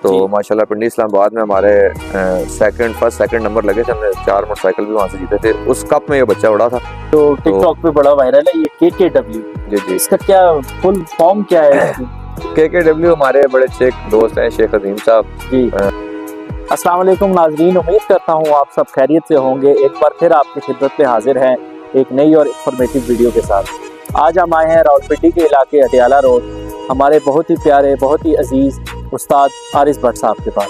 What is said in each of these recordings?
तो माशाल्लाह पिंडी इस्लामाबाद में हमारे फर्स्ट सेकंड नंबर लगे थे। हमने 4 मोटरसाइकिल भी वहाँ से जीते थे। उस कप में ये बच्चा उड़ा था। तो टिकटॉक पे बड़ा वायरल है ये KKW। जी। इसका क्या फुल फॉर्म क्या है? KKW हमारे बड़े अच्छे एक दोस्त हैं शेख अजीम साहब जी। अस्सलाम वालेकुम नाजरीन, उम्मीद करता हूँ आप सब खैरियत से होंगे। एक बार फिर आपकी खिदमत में हाजिर हैं एक नई और इंफॉर्मेटिव वीडियो के साथ। आज हम आए हैं रावलपिंडी के इलाके अटियाला रोड, हमारे बहुत ही प्यारे बहुत ही अजीज उस्ताद आरिस भट्ट साहब के पास।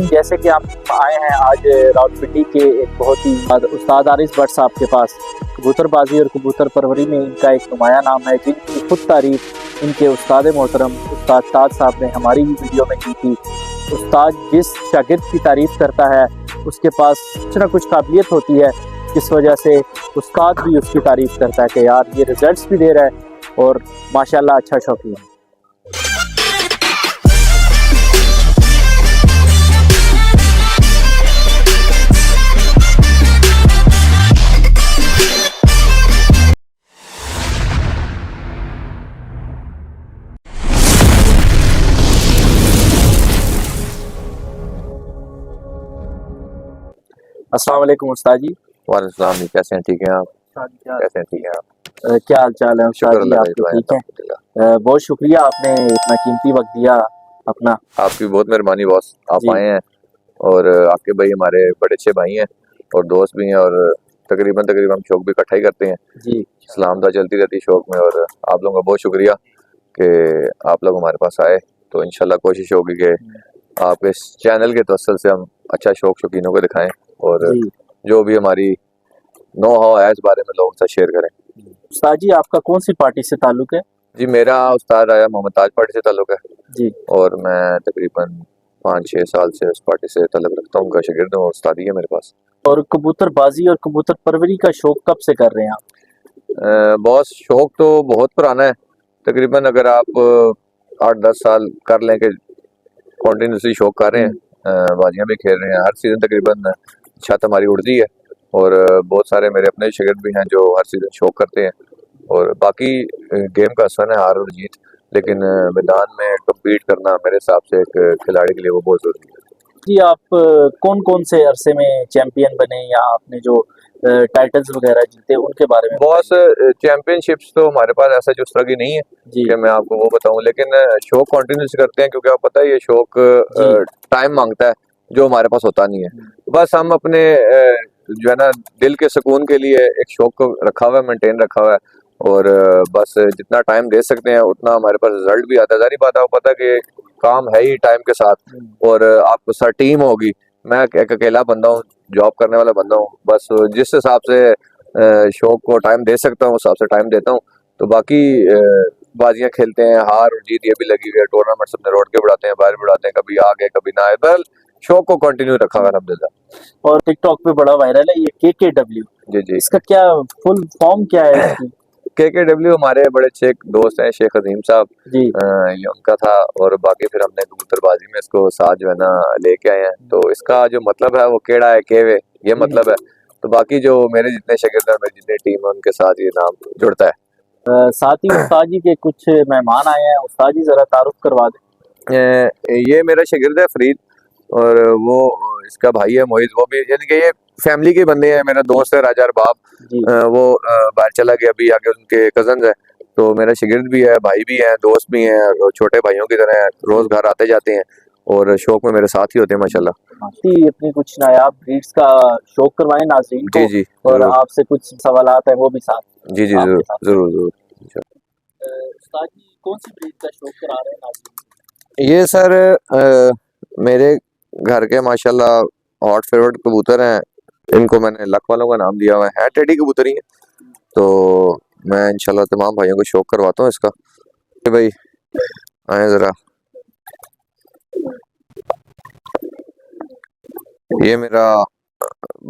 जैसे कि हम आए हैं आज रावलपिंडी के एक बहुत ही उस्ताद आरिस भट्ट साहब के पास। कबूतरबाजी और कबूतर परवरी में इनका एक नुमाया नाम है, जिनकी खुद तारीफ इनके उस्ताद मोहतरम उस्ताद ताज साहब ने हमारी वीडियो में की थी। उस्ताद जिस शागिर्द की तारीफ करता है उसके पास कुछ ना कुछ काबिलियत होती है, जिस वजह से उस्ताद भी उसकी तारीफ करता है कि यार ये रिजल्ट्स भी दे रहा है और माशाल्लाह अच्छा शौकीन है। अस्सलाम वालेकुम उस्ताद जी। वालेकुम सलाम जी, कैसे हैं? ठीक हैं आप? कैसे हैं? ठीक हैं आप? क्या हाल चाल है उस्ताद जी? आपके ठीक हैं? बहुत शुक्रिया, आपने इतना कीमती वक्त दिया अपना। आपकी बहुत मेहरबानी बॉस, आप आए हैं और आपके भाई हमारे बड़े अच्छे भाई हैं और दोस्त भी हैं और तकरीबन हम शौक भी इकट्ठा ही करते हैं जी। सलामता चलती रहती शौक में और आप लोगों का बहुत शुक्रिया कि आप लोग हमारे पास आए। तो इंशाल्लाह कोशिश होगी कि आपके इस चैनल के तवस्सुल से हम अच्छा शौक शौकीनों को दिखाएं और जो भी हमारी नो हाउ है इस बारे में लोगों से शेयर करें। उस्ताद जी आपका कौन सी पार्टी से ताल्लुक है? जी मेरा उस्ताद आया मोहम्मद ताज पार्टी से ताल्लुक है जी, और मैं तकरीबन 5-6 साल से उस पार्टी से ताल्लुक रखता हूँ। उनका शागिर्द हूँ, उस्तादी है मेरे पास। और कबूतरबाजी और कबूतर परवरी का शौक कब से कर रहे हैं आप? बॉस शौक तो बहुत पुराना है, तकरीबन अगर आप 8-10 साल कर लें कि कॉन्टीन्यूसली शौक कर रहे हैं, बाजियाँ भी खेल रहे हैं, हर सीजन तकरीबन छत हमारी उड़ती है और बहुत सारे मेरे अपने शागिर्द भी हैं जो हर सीजन शौक करते हैं। और बाकी गेम का असर है हार और जीत, लेकिन मैदान में कम्पीट करना मेरे हिसाब से एक खिलाड़ी के लिए वो बहुत ज़रूरी है। जी, आप कौन कौन से अरसे में चैंपियन बने या आपने जो टाइटल्स वगैरह जीते उनके बारे में? बॉस चैंपियनशिप्स तो हमारे पास ऐसा जो तरह की नहीं है कि मैं आपको वो बताऊं, लेकिन शौक कंटिन्यूस करते हैं क्योंकि आपको पता है ये शौक टाइम मांगता है जो हमारे पास होता नहीं है। बस हम अपने जो है ना दिल के सुकून के लिए एक शौक को रखा हुआ है, मेंटेन रखा हुआ है और बस जितना टाइम दे सकते हैं उतना हमारे पास रिजल्ट भी आता है। सारी बात आपको पता है कि काम है ही टाइम के साथ और आपको साथ टीम होगी। मैं एक अकेला बंदा हूँ, जॉब करने वाला बंदा हूँ, बस जिस हिसाब से शौक को टाइम दे सकता हूँ उस हिसाब से टाइम देता हूँ। तो बाकी बाजियां खेलते हैं, हार और जीत ये भी लगी हुई है, टूर्नामेंट्स अपने रोड के बढ़ाते हैं, बाहर बढ़ाते हैं, कभी आ गए कभी ना आए, बहरहाल शौक को कंटिन्यू रखा हुआ अल्हम्दुलिल्लाह। और टिकटॉक पे बड़ा वायरल है ये KKW। जी, इसका क्या फुल फॉर्म क्या है इसकी? KKW हमारे बड़े अच्छे एक दोस्त हैं शेख अजीम साहब जी, ये उनका था और बाकी फिर हमने कबूतरबाजी में इसको साथ जो है ना लेके आए हैं। तो इसका जो मतलब है वो केड़ा है केवे ये मतलब है। तो बाकी जो मेरे जितने शागिर्द हैं, मेरी जितनी टीम है उनके साथ ये नाम जुड़ता है। साथ ही उस्ताद जी के कुछ मेहमान आए हैं, उस्ताद जी जरा तारुफ करवा दें। ये मेरा शागिर्द है फरीद और वो इसका भाई है मोहित, वो भी यानी कि ये फैमिली के बंदे हैं। मेरा दोस्त है राजा अरबाब, वो बाहर चला गया, अभी आगे उनके कजन है। तो मेरा शागिर्द भी है, भाई भी है, दोस्त भी हैं, छोटे भाइयों की तरह रोज घर आते जाते हैं और शौक में मेरे साथ ही होते हैं माशाल्लाह। अपनी कुछ नायाब ब्रीड्स का शौक करवाएं नाज़रीन को। जी और आपसे कुछ सवालात है वो भी साथ। जी जरूर। उस्ताद जी कौन सी ब्रीड का शौक करा रहे हैं नाज़रीन? ये सर मेरे घर के माशाल्लाह हॉट फेवरेट कबूतर हैं, इनको मैंने लक वालों का नाम दिया हुआ है, टेडी कबूतर ही है। तो मैं इंशाल्लाह तमाम भाइयों को शौक करवाता हूँ इसका। भाई आए जरा, ये मेरा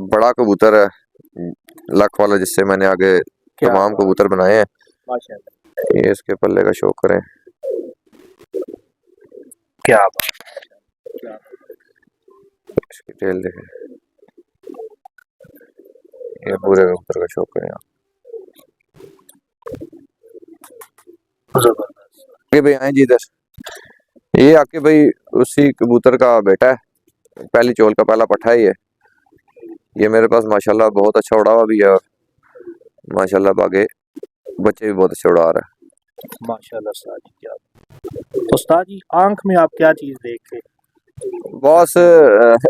बड़ा कबूतर है लक वाला, जिससे मैंने आगे क्या तमाम बात, कबूतर बनाए हैं। माशाल्लाह, ये इसके पल्ले का शौक करें, क्या बात, क्या इसकी टेल देखें, ये पूरे कबूतर का शौक करें आप। जबरदस्त। ये भाई आए जी इधर, ये आके भाई उसी कबूतर का बेटा है, पहली चोल का पहला पट्ठा है ये मेरे पास माशाल्लाह बहुत अच्छा उड़ा हुआ भी है, और माशाल्लाह आगे बच्चे भी बहुत अच्छे उड़ा रहा है। माशाल्लाह उस्ताद जी, क्या तो उस्ताद जी आंख में आप क्या चीज देख के बॉस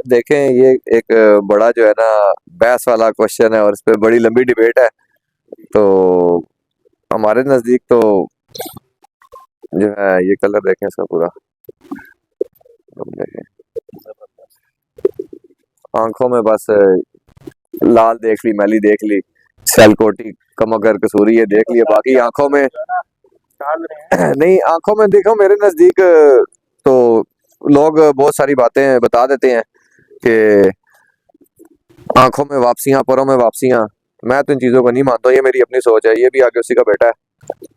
देखें, ये एक बड़ा जो है ना बहस वाला क्वेश्चन है, और इस पे बड़ी लंबी डिबेट है। तो हमारे नजदीक तो जो है ये कलर देखें इसका पूरा, तुम देखें आंखों में बस लाल देख ली, मैली देख ली, सेलकोटी कमगर कसूरी ये देख लिया, बाकी आंखों में डाल रहे हैं? नहीं, आंखों में देखो मेरे नजदीक तो लोग बहुत सारी बातें बता देते हैं कि आंखों में वापसियां, परों में वापसियां। मैं तो इन चीजों को नहीं मानता, ये मेरी अपनी सोच है। ये भी आगे उसी का बेटा है,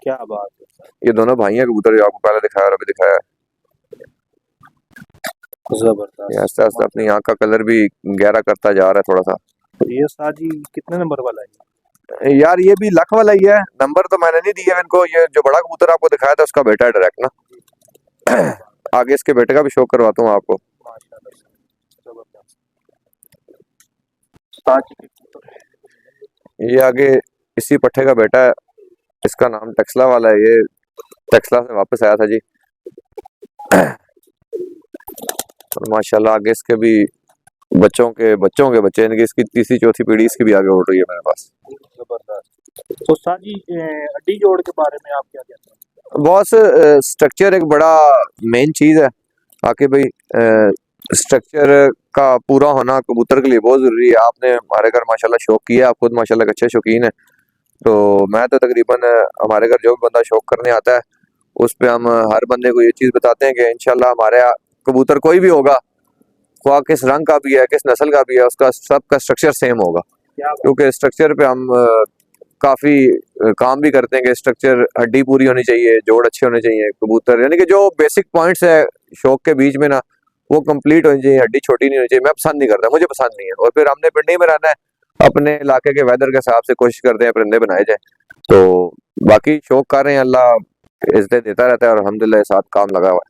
क्या बात है, ये दोनों भाई हैं कबूतर, जो आपको पहले दिखाया और अभी दिखाया है। ये जबरदस्त। आस्ते आस्ते अपनी आंख का कलर भी गहरा करता जा रहा है थोड़ा सा। ये उस्ताद जी कितने नंबर वाला है? यार ये भी लक वाला ही है, नंबर तो मैंने नहीं दिया इनको। ये जो बड़ा कबूतर आपको दिखाया था उसका बेटा है डायरेक्ट ना। आगे इसके बेटे का भी शौक करवाता हूँ आपको। माशाल्लाह, जबरदस्त। उस्ताद जी के कबूतर ये आगे इसी पट्टे का बेटा है, इसका नाम टक्सला वाला है। ये टक्सला से वापस आया था जी। और माशाल्लाह आगे इसके भी बच्चों के बच्चे, यानी कि इसकी तीसरी चौथी पीढ़ी इसकी भी आगे उड़ रही है मेरे पास। जबरदस्त। तो उस्ताद जी हड्डी जोड़ के बारे में आप क्या कहते हैं? बॉस स्ट्रक्चर एक बड़ा मेन चीज है। आके भाई स्ट्रक्चर का पूरा होना कबूतर के लिए बहुत जरूरी है। आपने हमारे घर माशाल्लाह शौक किया, आप खुद माशाल्लाह के अच्छे शौकीन है। तो मैं तो तकरीबन हमारे घर जो भी बंदा शौक करने आता है उस पे हम हर बंदे को ये चीज बताते हैं कि इंशाल्लाह हमारे कबूतर कोई भी होगा, ख्वाह किस रंग का भी है, किस नस्ल का भी है, उसका सबका स्ट्रक्चर सेम होगा। क्योंकि स्ट्रक्चर पे हम काफी काम भी करते हैं कि स्ट्रक्चर, हड्डी पूरी होनी चाहिए, जोड़ अच्छे होने चाहिए कबूतर, यानी कि जो बेसिक पॉइंट्स है शौक के बीच में ना, वो कंप्लीट होनी चाहिए। हड्डी छोटी नहीं होनी चाहिए। मैं पसंद नहीं करता, मुझे पसंद नहीं है। और फिर हमने पिंडी में रहना है, अपने इलाके के वेदर के हिसाब से कोशिश करते हैं परिंदे बनाए जाए। तो बाकी शौक कर रहे हैं, अल्लाह इज्जत देता रहता है और अल्हम्दुलिल्लाह साथ काम लगा हुआ है।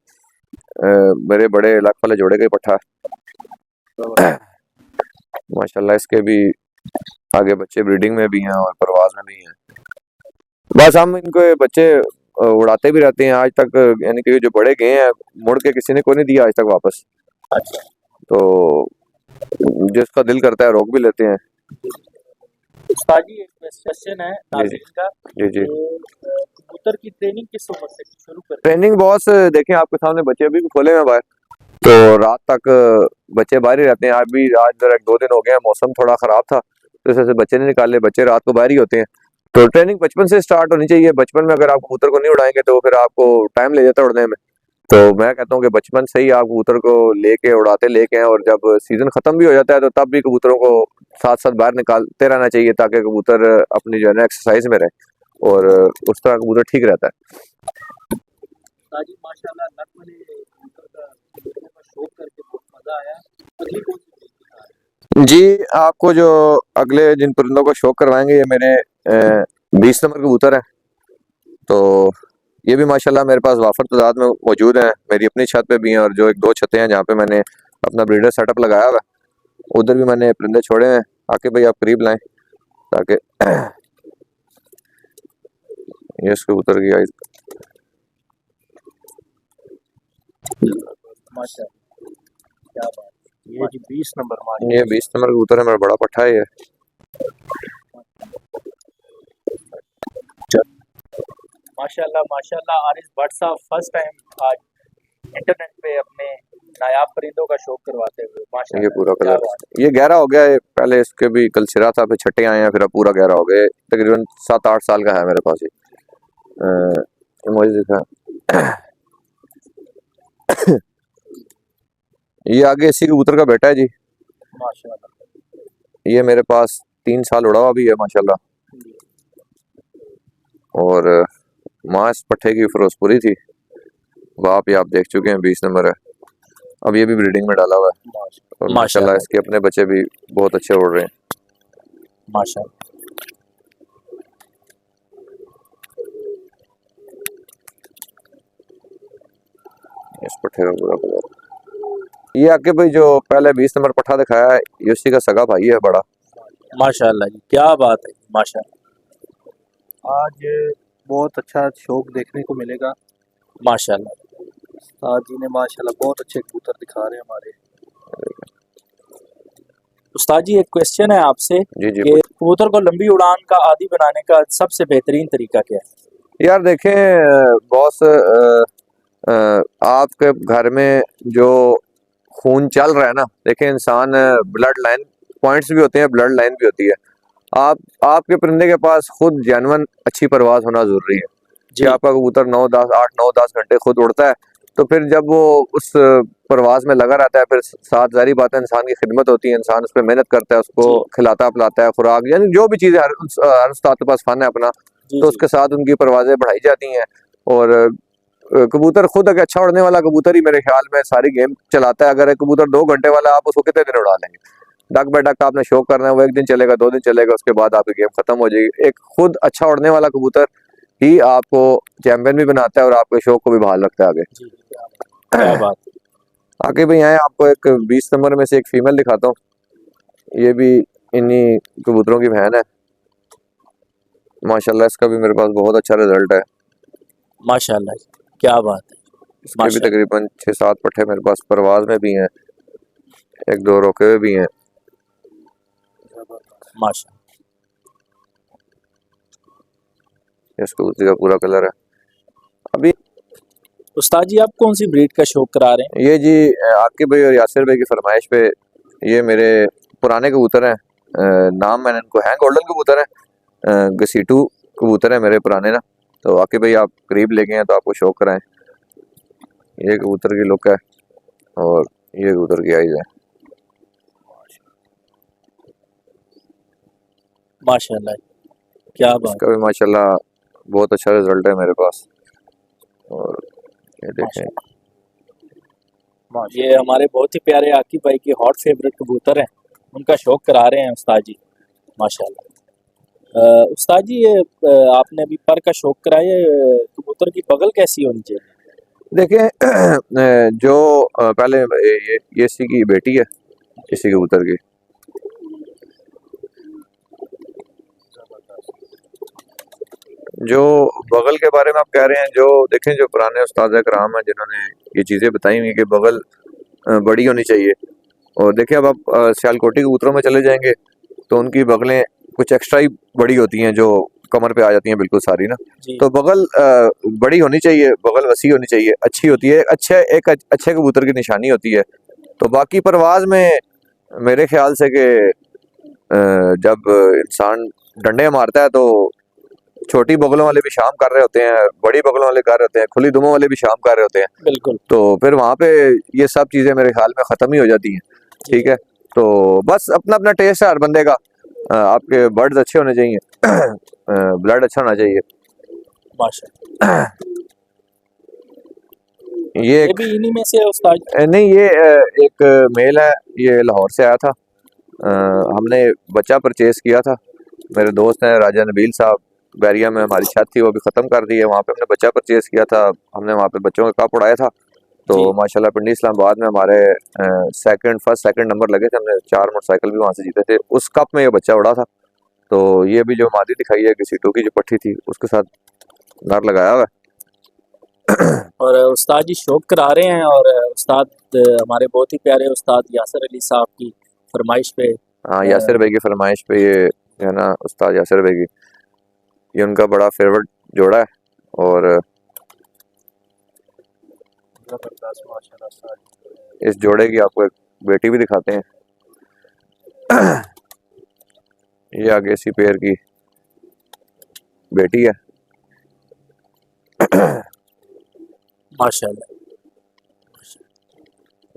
मेरे बड़े इलाके वाले जोड़े का ही पट्ठा है। माशाल्लाह इसके भी आगे बच्चे ब्रीडिंग में भी हैं और परवाज में भी हैं। बस हम इनको बच्चे उड़ाते भी रहते हैं आज तक, यानी कि जो बड़े गए हैं मुड़ के किसी ने कोई नहीं दिया आज तक वापस। अच्छा, तो जिसका दिल करता है रोक भी लेते हैं। उस्ताद जी एक क्वेश्चन है नाज़रीन का, जी जी। कबूतर की ट्रेनिंग किस उम्र से शुरू करते ट्रेनिंग बॉस देखें आपके सामने बच्चे अभी भी खोले हुए हैं बाहर, तो रात तक बच्चे बाहर ही रहते हैं। आज भी, आज जरा 2 दिन हो गए हैं, मौसम थोड़ा खराब था तो इस वजह से बच्चे नहीं निकाले, बच्चे रात को बाहर ही होते हैं। तो ट्रेनिंग बचपन से स्टार्ट होनी चाहिए। बचपन में अगर आप कबूतर को नहीं उड़ाएंगे तो फिर आपको टाइम ले जाता है उड़ने में। तो मैं कहता हूँ कि बचपन से ही आप कबूतर को लेके उड़ाते लेके हैं, और जब सीजन खत्म भी हो जाता है तो तब भी कबूतरों को साथ साथ बाहर निकालते रहना चाहिए, ताकि कबूतर अपनी जो है ना एक्सरसाइज में रहे और उस तरह कबूतर ठीक रहता है। उस्ताद जी माशाल्लाह नर वाले कबूतर का देखने का शौक करके बहुत मजा आया। अगली कौन सी breed दिखा रहे हैं? जी, आपको जो अगले जिन परिंदों को शौक करवाएंगे ये मेरे 20 नंबर कबूतर है। तो ये भी माशाल्लाह मेरे पास वाफर तादाद में मौजूद हैं। मेरी अपनी छत पे भी हैं, और जो 1-2 छतें हैं जहाँ पे मैंने अपना ब्रीडर सेटअप लगाया हुआ है उधर भी मैंने परिंदे छोड़े हैं। आके भाई आप करीब लाएं ताकि ये इस कबूतर की आइज, माशाल्लाह, क्या बात है। ये जी 20 नंबर माशाल्लाह, ये 20 नंबर कबूतर है, मेरा बड़ा पट्ठा है ये। माशाल्लाह माशाल्लाह। आरिस भट्ट साहब फर्स्ट टाइम आज इंटरनेट पे अपने नायाब परिंदों का शौक करवाते हुए, ये माशाल्लाह पूरा क्या कलर, बात है। ये गहरा हो गया है। पहले इसके भी कल सिरा था, फिर छठे आए हैं, फिर अब पूरा गहरा हो गया। तकरीबन 7-8 साल का है मेरे पास ये मुझे दिखा। ये आगे इसी कबूतर का बेटा है जी। माशाल्लाह, ये मेरे पास 3 साल उड़ा हुआ भी है माशाल्लाह। और माँ इस पट्ठे की फिरोजपुरी थी, बाप ये आप देख चुके हैं 20 नंबर है। अब ये भी ब्रीडिंग में डाला हुआ है और माशाल्लाह इसके अपने बच्चे भी बहुत अच्छे उड़ रहे हैं माशाल्लाह। इस पट्ठे का पूरा कलर। ये आके भाई जो पहले 20 नंबर पट्ठा दिखाया है ये उसी का सगा भाई है बड़ा। माशाल्लाह जी, क्या बात है माशाल्लाह। आज बहुत अच्छा शौक देखने को मिलेगा। माशाल्लाह उस्ताद जी ने माशाल्लाह बहुत अच्छे कबूतर दिखा रहे हैं हमारे। उस्ताद जी, एक क्वेश्चन है आपसे जी जी कि कबूतर को लंबी उड़ान का आदी बनाने का सबसे बेहतरीन तरीका क्या है? यार देखें बॉस, आपके घर में जो खून चल रहा है ना, देखें इंसान ब्लड लाइन पॉइंट्स भी होते हैं, ब्लड लाइन भी होती है। आपके परिंदे के पास खुद जानवन अच्छी परवाज होना जरूरी है कि आपका कबूतर 8-9-10 घंटे खुद उड़ता है, तो फिर जब वो उस परवाज में लगा रहता है, फिर साथ जारी बात है इंसान की खिदमत होती है, इंसान उस पर मेहनत करता है, उसको खिलाता पिलाता है, खुराक यानी जो भी चीज़ें हर उस्ताद के पास फन है अपना, तो उसके साथ उनकी परवाजें बढ़ाई जाती हैं। और कबूतर खुद अगर अच्छा उड़ने वाला कबूतर ही मेरे ख्याल में सारी गेम चलाता है। अगर एक कबूतर 2 घंटे वाला, आप उसको कितने दिन उड़ा लेंगे? डक बाय डक आपने शौक करना है, वो 1 दिन चलेगा, 2 दिन चलेगा, उसके बाद आपकी गेम खत्म हो जाएगी। एक खुद अच्छा उड़ने वाला कबूतर ही आपको चैंपियन भी बनाता है और आपके शौक को भी बहाल रखता है आगे। क्या बात है। आगे भाई आए, आपको एक 20 नंबर में से एक फीमेल दिखाता हूँ। ये भी इन्हीं कबूतरों की बहन है माशाल्लाह। इसका भी मेरे पास बहुत अच्छा रिजल्ट है माशाल्लाह, क्या बात है। इसके भी तकरीबन 6-7 पट्टे मेरे पास परवाज में भी हैं, 1-2 रोके हुए भी हैं माशाल्लाह। इस कबूतरी का पूरा कलर है। अभी उस्ताद जी, आप कौन सी ब्रीड का शौक करा रहे हैं? ये जी आपके भाई और यासिर भाई की फरमाइश पे ये मेरे पुराने कबूतर हैं, नाम मैंने इनको है गोल्डन कबूतर है, गसीटू कबूतर है मेरे पुराने ना। तो आके भाई आप करीब ले गए हैं तो आपको शौक कराएं। ये कबूतर की लुक है और ये कबूतर की आइज है माशाल्लाह, क्या बात। इसका भी माशाल्लाह बहुत अच्छा रिजल्ट है मेरे पास। और ये देखें, ये हमारे बहुत ही प्यारे आकिब भाई के हॉट फेवरेट कबूतर हैं, उनका शौक करा रहे हैं उस्ताद जी माशाल्लाह। उस्ताद जी, ये आपने अभी पर का शौक कराया, कबूतर की बगल कैसी होनी चाहिए? देखें जो पहले ये इसी की बेटी है, इसी कबूतर की। जो बगल के बारे में आप कह रहे हैं, जो देखें जो पुराने उस्ताद कराम हैं जिन्होंने ये चीज़ें बताई हुई कि बगल बड़ी होनी चाहिए। और देखिए अब आप सियालकोटी कबूतरों में चले जाएंगे तो उनकी बगलें कुछ एक्स्ट्रा ही बड़ी होती हैं, जो कमर पे आ जाती हैं बिल्कुल सारी ना। तो बगल बड़ी होनी चाहिए, बगल वसी होनी चाहिए, अच्छी होती है, एक अच्छे कबूतर की निशानी होती है। तो बाकी परवाज में मेरे ख्याल से कि जब इंसान डंडे मारता है तो छोटी बगलों वाले भी शाम कर रहे होते हैं, बड़ी बगलों वाले कर रहे होते हैं, खुली दुमों वाले भी शाम कर रहे होते हैं। बिल्कुल। तो फिर वहाँ पे ये सब चीज़ें मेरे ख्याल में ख़त्म ही हो जाती हैं। ठीक है, तो बस अपना अपना टेस्ट है हर बंदे का। आपके बर्ड्स अच्छे होने चाहिए, ब्लड अच्छा होना चाहिए माशाल्लाह। ये भी इन्हीं में से उस्ताद? नहीं, ये एक मेल है, ये लाहौर से आया था। हमने बच्चा परचेज किया था, मेरे दोस्त हैं राजा नबील साहब, बैरिया में हमारी छत थी वो भी ख़त्म कर दी है, वहाँ पे हमने बच्चा परचेज किया था। हमने वहाँ पे बच्चों का कप उड़ाया था, तो माशाल्लाह पिंडी इस्लामाबाद में हमारे फर्स्ट सेकंड नंबर लगे थे। हमने 4 मोटरसाइकिल भी वहाँ से जीते थे, उस कप में ये बच्चा उड़ा था। तो ये भी जो मादी दिखाई है किसी टू की जो पट्टी थी उसके साथ नर लगाया हुआ है। और उस्ताद जी शौक करा रहे हैं, और उस्ताद हमारे बहुत ही प्यारे उस्ताद यासिर अली साहब की फरमाइश पे, हाँ यासिर भाई की फरमाइश पे ये है ना, उस्ताद यासिर भाई की, ये उनका बड़ा फेवरेट जोड़ा है। और इस जोड़े की आपको एक बेटी भी दिखाते हैं। ये आगे इसी पेड़ की बेटी है। माशाल्लाह।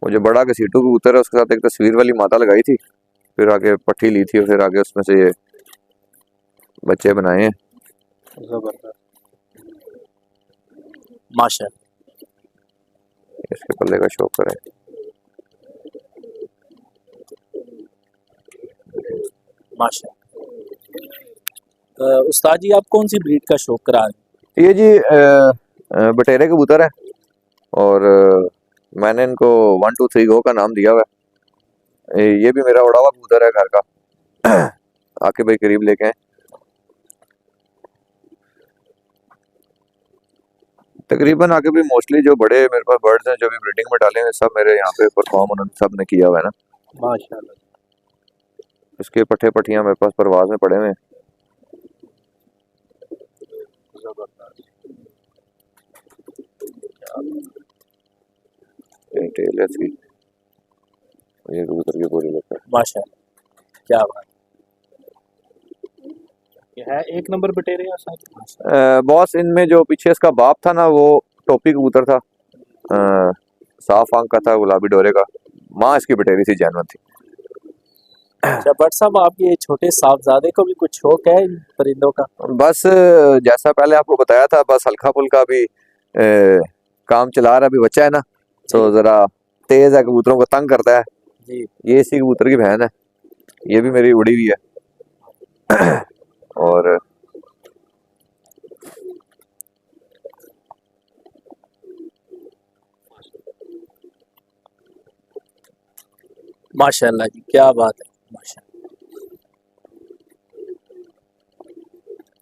वो जो बड़ा घसीटू कबूतर है उसके साथ एक तस्वीर वाली माता लगाई थी, फिर आगे पट्टी ली थी और फिर आगे उसमें से ये बच्चे बनाए हैं। जबरदस्त। माशाल्लाह। इसके पल्ले का शौक करें। माशाल्लाह। उस्ताद जी आप कौन सी ब्रीड का शौक करा रहे हैं? ये जी बटेरे कबूतर है और मैंने इनको 1 2 3 गो का नाम दिया हुआ है। ये भी मेरा उड़ा हुआ कबूतर है घर का। आके भाई करीब लेके आए। तकरीबन आके भी मोस्टली जो बड़े मेरे पास बर्ड्स हैं जो भी ब्रीडिंग में डाले हैं सब मेरे यहाँ पे परफॉर्म उन्होंने सब ने किया हुआ है ना। माशाल्लाह। इसके पट्टे पट्टियाँ मेरे पास परवाज में पड़े हुए हैं। जबरदस्त। ये टेल है इसकी। ये कबूतर की पूरी लुक है। माशाल्लाह, क्या बात। ये है एक नंबर बटेरे या साथ? बॉस इनमें जो पीछे इसका बाप था ना वो टोपी कबूतर था। साफ आंख का था, गुलाबी डोरे का। माँ इसकी बटेरी थी, जानवर थी। अच्छा बट साहब आपके ये छोटे साहबजादे को भी कुछ शौक है इन परिंदों का? बस जैसा पहले आपको बताया था, बस हल्का फुल्का भी काम चला रहा। अभी बच्चा है ना तो जरा तेज है, कबूतरों को तंग करता है जी। ये इसी कबूतर की बहन है, ये भी मेरी उड़ी हुई है। और माशाल्लाह जी, क्या बात है। माशाल्लाह।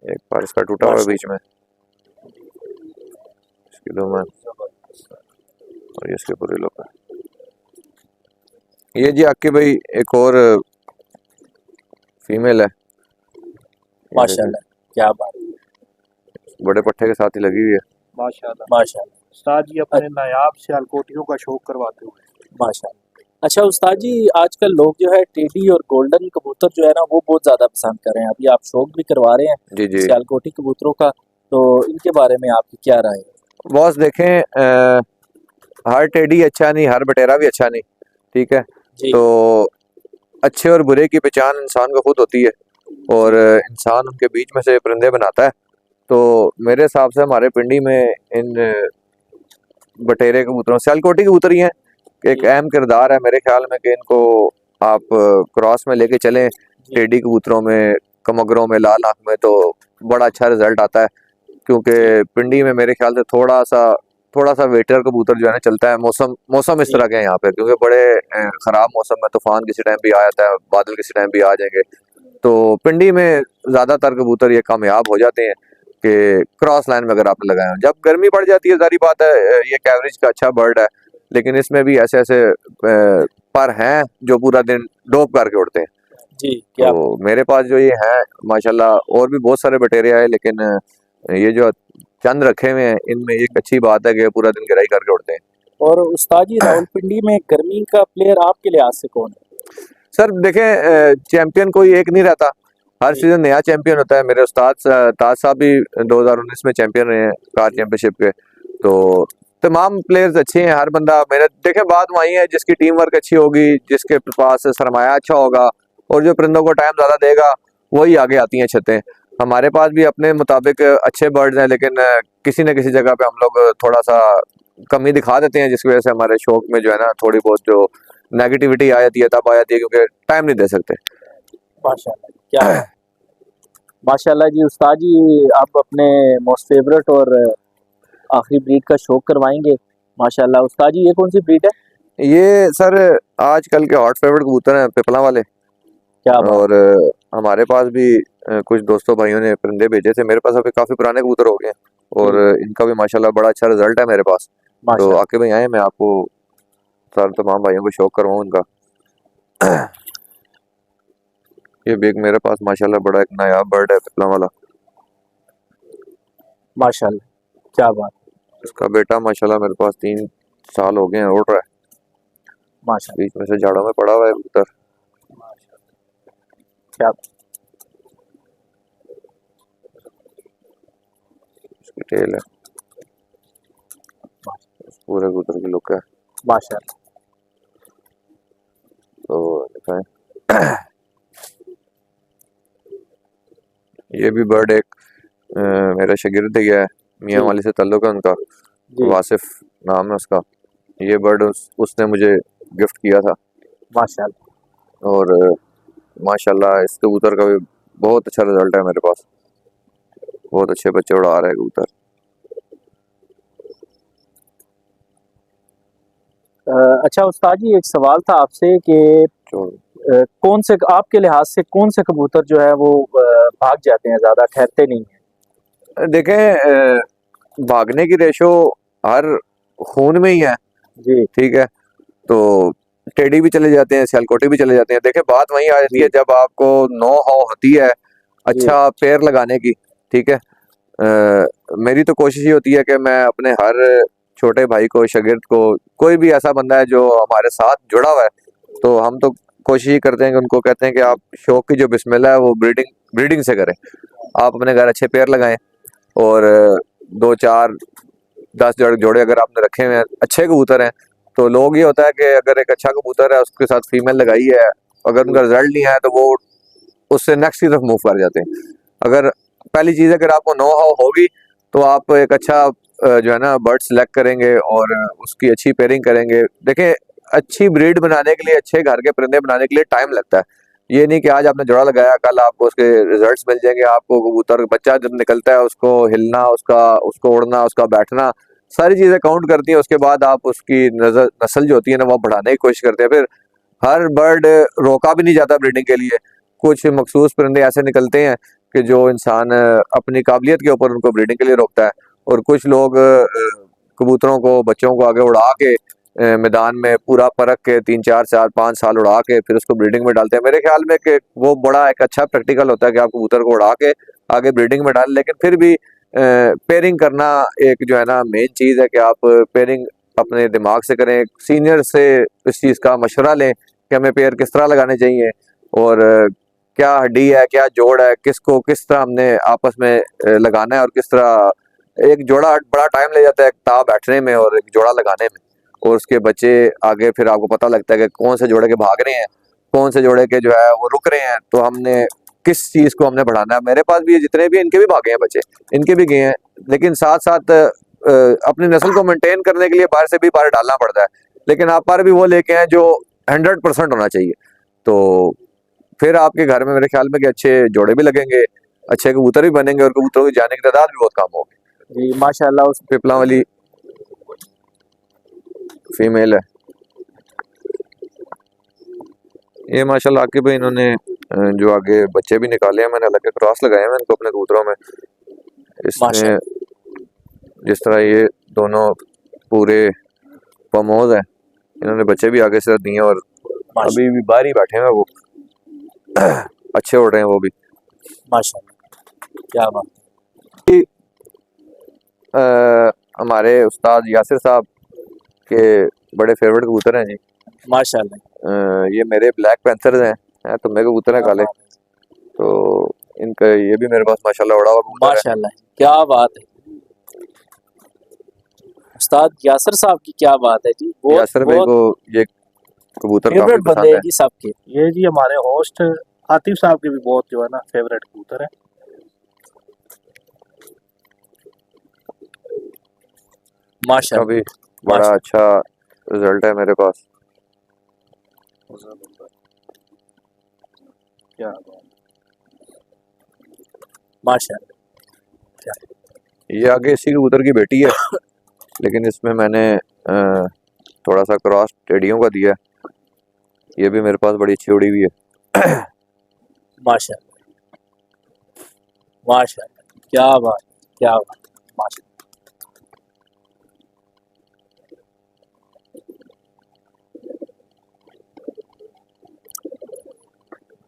एक बार इसका टूटा हुआ है बीच में, इसकी दो में और ये इसके पूरे लोग है। ये जी आके भाई एक और फीमेल है। माशाल्लाह, क्या बात है। बड़े पट्टे के साथ ही लगी हुई है। माशाल्लाह। माशाल्लाह। उस्ताद जी अपने नायाब सियालकोटियों का शौक करवाते हुए। माशाल्लाह। अच्छा उस्ताद जी आजकल लोग जो है टेडी और गोल्डन कबूतर जो है ना वो बहुत ज्यादा पसंद कर रहे हैं। अभी आप शौक भी करवा रहे हैं जी जी सियालकोटी कबूतरों का, तो इनके बारे में आपकी क्या राय है? बॉस देखें, हर टेडी अच्छा नहीं, हर बटेरा भी अच्छा नहीं, ठीक है। जी। तो अच्छे और बुरे की पहचान इंसान को खुद होती है और इंसान उनके बीच में से परिंदे बनाता है। तो मेरे हिसाब से हमारे पिंडी में इन बटेरे कबूतरों, सियालकोटी कबूतर ही हैं, एक अहम किरदार है मेरे ख्याल में कि इनको आप क्रॉस में लेके चलें टेडी कबूतरों में, कमगरों में, लाल आंख में, तो बड़ा अच्छा रिजल्ट आता है। क्योंकि पिंडी में मेरे ख्याल से थोड़ा सा वेटर कबूतर जो है ना चलता है। मौसम इस तरह के हैं यहाँ पे, क्योंकि बड़े खराब मौसम में तूफान किसी टाइम भी आ जाता है, बादल किसी टाइम भी आ जाएंगे। तो पिंडी में ज्यादातर कबूतर ये कामयाब हो जाते हैं कि क्रॉस लाइन में अगर आपने लगाए हो। जब गर्मी पड़ जाती है जारी बात है, ये एवरेज का अच्छा बर्ड है, लेकिन इसमें भी ऐसे ऐसे पर हैं जो पूरा दिन डोप करके उड़ते हैं। जी क्या तो मेरे पास जो ये है माशाल्लाह, और भी बहुत सारे बटेरे आए, लेकिन ये जो चंद रखे हुए हैं इनमें एक अच्छी बात है कि पूरा दिन गिराई करके उड़ते हैं। और उस्ताद जी रावलपिंडी में गर्मी का प्लेयर आपके लिहाज से कौन है? सर देखें, चैंपियन कोई एक नहीं रहता, हर सीजन नया चैंपियन होता है। मेरे उस्ताद ताज साहब भी 2019 में चैंपियन रहे हैं कार चैंपियनशिप के। तो तमाम प्लेयर्स अच्छे हैं, हर बंदा मेहनत। देखें बात वही है, जिसकी टीम वर्क अच्छी होगी, जिसके पास सरमाया अच्छा होगा और जो परिंदों को टाइम ज्यादा देगा वही आगे आती हैं छतें। हमारे पास भी अपने मुताबिक अच्छे बर्ड्स हैं, लेकिन किसी न किसी जगह पे हम लोग थोड़ा सा कमी दिखा देते हैं, जिसकी वजह से हमारे शौक में जो है ना थोड़ी बहुत जो नेगेटिविटी आ जाती है, तब आ जाती है क्योंकि टाइम नहीं दे सकते। माशाल्लाह, क्या है? माशाल्लाह जी। उस्ताद जी आप अपने मोस्ट फेवरेट और आखिरी ब्रीड का शौक करवाएंगे। माशाल्लाह। उस्ताद जी ये कौन सी ब्रीड है? ये सर आजकल के हॉट फेवरेट कबूतर हैं, पिपला वाले। क्या बात। और हमारे पास भी कुछ दोस्तों भाइयों ने परिंदे भेजे थे, मेरे पास अभी काफी पुराने कबूतर हो गए हैं और इनका भी माशाल्लाह बड़ा अच्छा रिजल्ट है मेरे पास। तो माशाल्लाह। आके भाई आए, मैं आपको सारे तमाम भाइयों को शौक करवाऊँ इनका। ये भी एक मेरे पास माशाल्लाह बड़ा एक नायाब बर्ड है, पिपला वाला। माशाल्लाह, क्या बात। इसका बेटा माशाल्लाह मेरे पास 3 साल हो गए हैं, उड़ रहा है। माशाल्लाह, बीच में से झाड़ों में पड़ा हुआ है कबूतर। क्या इसकी टेल है, पूरे कबूतर की लुक है। माशाल्लाह। तो दिखाएं। ये भी बर्ड एक मेरा शागिर्द ही है, मियाँ वाली से ताल्लुक है उनका, जी वासिफ नाम है उसका। ये बर्ड उसने मुझे गिफ्ट किया था माशाल्लाह। और माशाल्लाह इस कबूतर का भी बहुत अच्छा रिजल्ट है मेरे पास, बहुत अच्छे बच्चे उड़ा रहे हैं कबूतर। अच्छा उस्ताद जी, एक सवाल था आपसे कि जो कौन से आपके लिहाज से कौन से कबूतर जो है वो भाग जाते हैं, ज़्यादा ठहरते नहीं हैं? देखें, भागने की रेशो हर खून में ही है, जी ठीक है। तो टेडी भी चले जाते हैं, सियालकोटी भी चले जाते हैं। देखें, बात वहीं आ जाती जी है जब आपको नो हाउ होती है जी अच्छा पैर लगाने की, ठीक है। मेरी तो कोशिश ये होती है कि मैं अपने हर छोटे भाई को, शागिर्द को, कोई भी ऐसा बंदा है जो हमारे साथ जुड़ा हुआ है, तो हम तो कोशिश ही करते हैं कि उनको कहते हैं कि आप शौक की जो बिस्मिल्लाह है वो ब्रीडिंग से करें। आप अपने घर अच्छे पेड़ लगाएं और 2 4 10 जोड़े अगर आपने रखे हुए हैं, अच्छे कबूतर हैं, तो लोग ये होता है कि अगर एक अच्छा कबूतर है उसके साथ फीमेल लगाई है, अगर उनका रिजल्ट नहीं आया तो वो उससे नेक्स्ट की तरफ मूव कर जाते हैं। अगर पहली चीज़ अगर आपको नो हाउ होगी तो आप एक अच्छा जो है ना बर्ड सेलेक्ट करेंगे और उसकी अच्छी पेयरिंग करेंगे। देखें, अच्छी ब्रीड बनाने के लिए, अच्छे घर के परिंदे बनाने के लिए टाइम लगता है। ये नहीं कि आज आपने जोड़ा लगाया कल आपको उसके रिजल्ट्स मिल जाएंगे। आपको कबूतर बच्चा जब निकलता है उसको हिलना, उसको उड़ना, उसका बैठना, सारी चीज़ें काउंट करती हैं। उसके बाद आप उसकी नस्ल जो होती है ना वो बढ़ाने की कोशिश करते हैं। फिर हर बर्ड रोका भी नहीं जाता ब्रीडिंग के लिए। कुछ मखसूस परिंदे ऐसे निकलते हैं कि जो इंसान अपनी काबिलियत के ऊपर उनको ब्रीडिंग के लिए रोकता है, और कुछ लोग कबूतरों को, बच्चों को आगे उड़ा के मैदान में पूरा परख के 3 4 4 5 साल उड़ा के फिर उसको ब्रीडिंग में डालते हैं। मेरे ख्याल में कि वो बड़ा एक अच्छा प्रैक्टिकल होता है कि आप कबूतर को उड़ा के आगे ब्रीडिंग में डालें। लेकिन फिर भी पेयरिंग करना एक जो है ना मेन चीज़ है कि आप पेयरिंग अपने दिमाग से करें, सीनियर से इस चीज़ का मशवरा लें कि हमें पेयर किस तरह लगाने चाहिए और क्या हड्डी है, क्या जोड़ है, किसको किस तरह हमने आपस में लगाना है, और किस तरह एक जोड़ा बड़ा टाइम ले जाता है एक ताव बैठने में और एक जोड़ा लगाने में, और उसके बच्चे आगे फिर आपको पता लगता है कि कौन से जोड़े के भाग रहे हैं, कौन से जोड़े के जो है वो रुक रहे हैं, तो हमने किस चीज़ को हमने बढ़ाना है। मेरे पास भी ये जितने भी इनके भी भागे हैं बच्चे, इनके भी गए हैं, लेकिन साथ साथ अपनी नस्ल को मेंटेन करने के लिए बाहर से भी बाहर डालना पड़ता है। लेकिन आप पर भी वो लेके हैं जो 100% होना चाहिए, तो फिर आपके घर में मेरे ख्याल में कि अच्छे जोड़े भी लगेंगे, अच्छे कबूतर भी बनेंगे और कबूतरों की जाने की तादाद भी बहुत कम होगी। जी माशाल्लाह। उस पिपला वाली फीमेल है ये माशाल्लाह। आके भाई इन्होंने जो आगे बच्चे भी निकाले हैं, मैंने अलग के क्रॉस लगाए हैं इनको अपने कबूतरों में। इसमें जिस तरह ये दोनों पूरे पमोज हैं, इन्होंने बच्चे भी आगे से दिए और अभी भी बाहर ही बैठे हैं वो अच्छे उड़ रहे हैं वो भी माशाल्लाह, क्या बात। हमारे उस्ताद यासिर साहब के बड़े फेवरेट कबूतर हैं जी माशाल्लाह। ये मेरे ब्लैक पैंथर्स हैं तो मेरे कबूतर हैं काले, तो इनका ये भी मेरे पास माशाल्लाह उड़ा हुआ कबूतर है। माशाल्लाह, क्या बात है। उस्ताद यासिर साहब की क्या बात है जी, यासिर भाई को ये कबूतर काफी फेवरेट पसंद बंदे है। हैं जी सबके। ये जी हमारे होस्ट आतिफ साहब के भी बहुत जो है ना फेवरेट कबूतर है। इसका भी बड़ा अच्छा रिजल्ट है मेरे पास। क्या माशाल्लाह। ये आगे इसी कबूतर की बेटी है, लेकिन इसमें मैंने थोड़ा सा क्रॉस टेडियों का दिया। ये भी मेरे पास बड़ी अच्छी उड़ी हुई है। माशाल्लाह माशाल्लाह, क्या बात, क्या बात, माशाल्लाह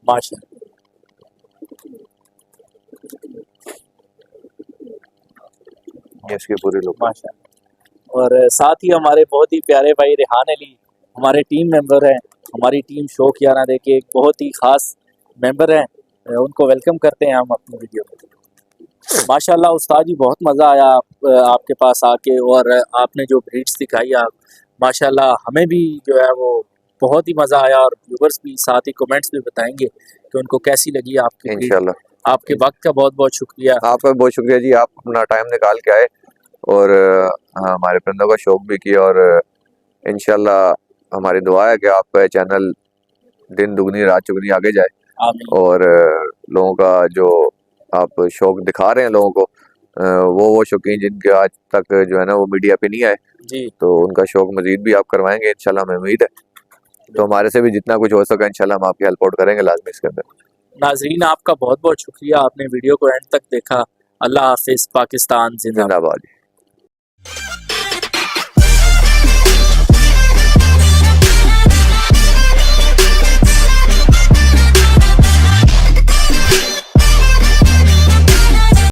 माशाल्लाह। ये इसके पूरे लोग माशाल्लाह। और साथ ही हमारे बहुत ही प्यारे भाई रेहान अली हमारे टीम मेंबर हैं, हमारी टीम शौक यारा दे के एक बहुत ही ख़ास मेंबर हैं, उनको वेलकम करते हैं हम अपनी वीडियो में। माशाल्लाह उस्ताद जी, बहुत मज़ा आया आपके पास आके, और आपने जो ब्रीड्स दिखाई आप, माशाल्लाह हमें भी जो है वो बहुत ही मज़ा आया, और व्यूवर्स भी साथ ही कमेंट्स भी बताएंगे कि उनको कैसी लगी आपकी ब्रीड। इंशाल्लाह। आपके वक्त का बहुत बहुत शुक्रिया। आपका बहुत शुक्रिया जी, आप अपना टाइम निकाल के आए और हमारे परिंदों का शौक भी किया, और इंशाल्लाह हमारी दुआ है कि आपका चैनल दिन दुगनी रात चुगनी आगे जाए, आमीन। और लोगों का जो आप शौक दिखा रहे हैं लोगों को, वो शौकीन जिनके आज तक जो है ना वो मीडिया पे नहीं आए, जी तो उनका शौक मजीद भी आप करवाएंगे इंशाल्लाह, हमें उम्मीद है। तो हमारे से भी जितना कुछ हो सका इंशाल्लाह हम आपकी हेल्प आउट करेंगे लाजमी इसके अंदर। नाजरीन, आपका बहुत बहुत शुक्रिया, आपने वीडियो को एंड तक देखा। अल्लाह हाफिज, पाकिस्तान जिंदाबाद। जिंदाबाद।